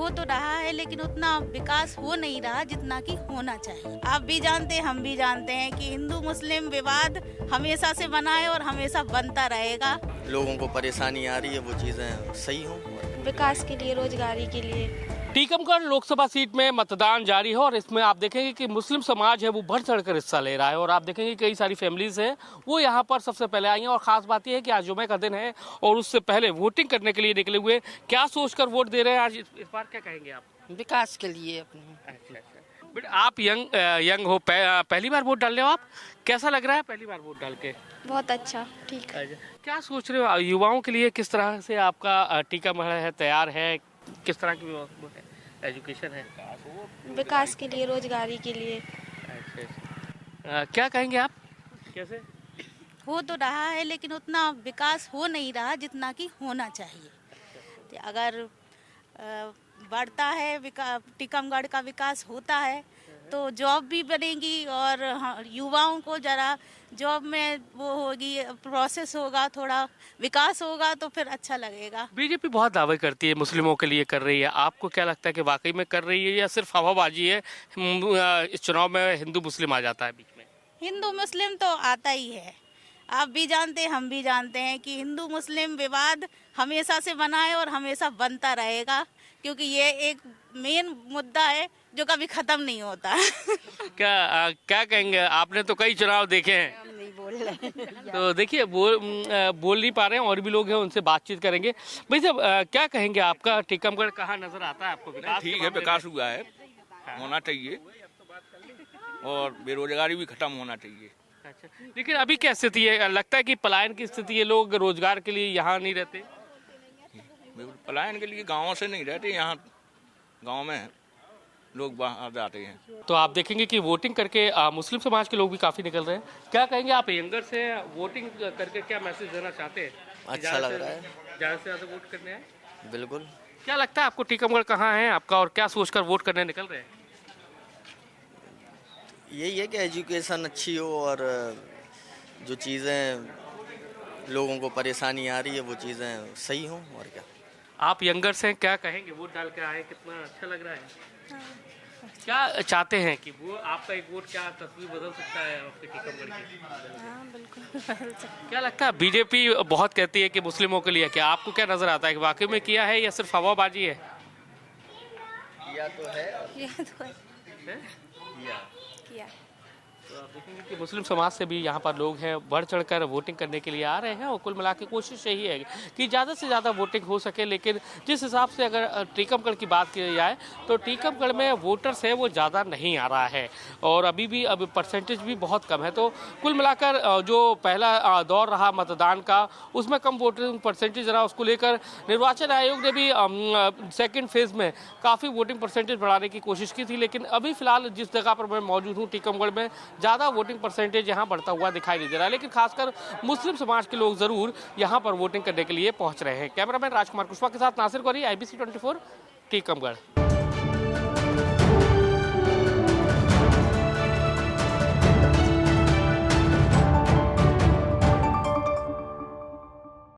हो तो रहा है, लेकिन उतना विकास हो नहीं रहा जितना कि होना चाहिए। आप भी जानते हैं, हम भी जानते हैं कि हिंदू मुस्लिम विवाद हमेशा से बना है और हमेशा बनता रहेगा। लोगों को परेशानी आ रही है, वो चीज़ें सही हों। विकास के लिए, रोजगारी के लिए। टीकमगढ़ लोकसभा सीट में मतदान जारी है और इसमें आप देखेंगे कि मुस्लिम समाज है वो बढ़ चढ़कर हिस्सा ले रहा है और आप देखेंगे कई सारी फैमिलीज हैं वो यहाँ पर सबसे पहले आई हैं। और खास बात यह है कि आज जुमे का दिन है और उससे पहले वोटिंग करने के लिए निकले हुए। क्या सोचकर वोट दे रहे हैं आज इस बार, क्या कहेंगे आप? विकास के लिए अपने। अच्छा। बट आप यंग हो, पहली बार वोट डाल रहे हो आप, कैसा लग रहा है पहली बार वोट डाल के? बहुत अच्छा, ठीक। क्या सोच रहे हो युवाओं के लिए, किस तरह से आपका टीकमगढ़ है तैयार है, किस तरह की एजुकेशन है? विकास के लिए, रोजगारी के लिए। क्या कहेंगे आप, कैसे? हो तो रहा है, लेकिन उतना विकास हो नहीं रहा जितना कि होना चाहिए। तो अगर बढ़ता है टीकमगढ़ का विकास होता है तो जॉब भी बनेगी और युवाओं को जरा जॉब में वो होगी, प्रोसेस होगा, थोड़ा विकास होगा तो फिर अच्छा लगेगा। बीजेपी बहुत दावे करती है मुस्लिमों के लिए कर रही है, आपको क्या लगता है कि वाकई में कर रही है या सिर्फ हवाबाजी है? इस चुनाव में हिंदू मुस्लिम आ जाता है बीच में। हिंदू मुस्लिम तो आता ही है। आप भी जानते हैं, हम भी जानते हैं कि हिंदू मुस्लिम विवाद हमेशा से बना है और हमेशा बनता रहेगा, क्योंकि ये एक मेन मुद्दा है जो कभी खत्म नहीं होता। क्या कहेंगे, आपने तो कई चुनाव देखे हैं। हम नहीं बोल रहे। तो देखिए बोल नहीं पा रहे हैं और भी लोग हैं, उनसे बातचीत करेंगे। भाई साहब, क्या कहेंगे, आपका टीकमगढ़ कहाँ नजर आता है आपको? ठीक है, विकास हुआ है, होना चाहिए और बेरोजगारी भी खत्म होना चाहिए। अच्छा, लेकिन अभी क्या स्थिति है, लगता है कि पलायन की स्थिति है, लोग रोजगार के लिए यहाँ नहीं रहते? पलायन के लिए गाँव से नहीं रहते, यहाँ गाँव में लोग बाहर जाते हैं। तो आप देखेंगे कि वोटिंग करके मुस्लिम समाज के लोग भी काफी निकल रहे हैं। क्या कहेंगे आप, यंगर से वोटिंग करके क्या मैसेज देना चाहते हैं? अच्छा लग रहा है, ज्यादा से ज्यादा वोट करने आए। बिल्कुल। क्या लगता है आपको, टीकमगढ़ कहाँ है आपका और क्या सोचकर वोट करने निकल रहे हैं? यही है कि एजुकेशन अच्छी हो और जो चीज़ें लोगों को परेशानी आ रही है वो चीज़ें सही हों, और क्या। आप यंगर से क्या कहेंगे, वोट डाल के आए, कितना अच्छा लग रहा है? क्या चाहते हैं कि वो आपका एक वोट क्या तस्वीर बदल सकता है आपके टीकमगढ़ की? हाँ, बिल्कुल। क्या लगता है, बीजेपी बहुत कहती है कि मुस्लिमों के लिए, क्या आपको क्या नजर आता है कि वाकई में किया है या सिर्फ हवाबाजी है? किया तो है। किया। तो आप देखेंगे कि मुस्लिम समाज से भी यहाँ पर लोग हैं, बढ़ चढ़कर वोटिंग करने के लिए आ रहे हैं और कुल मिला के कोशिश यही है कि ज़्यादा से ज़्यादा वोटिंग हो सके। लेकिन जिस हिसाब से अगर टीकमगढ़ की बात की जाए तो टीकमगढ़ में वोटर्स है वो ज़्यादा नहीं आ रहा है और अभी परसेंटेज भी बहुत कम है। तो कुल मिलाकर जो पहला दौर रहा मतदान का उसमें कम वोटिंग परसेंटेज रहा, उसको लेकर निर्वाचन आयोग ने भी सेकेंड फेज में काफ़ी वोटिंग परसेंटेज बढ़ाने की कोशिश की थी। लेकिन अभी फिलहाल जिस जगह पर मैं मौजूद हूँ टीकमगढ़ में, ज़्यादा वोटिंग परसेंटेज यहाँ बढ़ता हुआ दिखाई नहीं दे रहा है। लेकिन खासकर मुस्लिम समाज के लोग ज़रूर यहाँ पर वोटिंग करने के लिए पहुँच रहे हैं। कैमरामैन राजकुमार कुशवाहा के साथ नासिर गौरी, IBC 24, टीकमगढ़।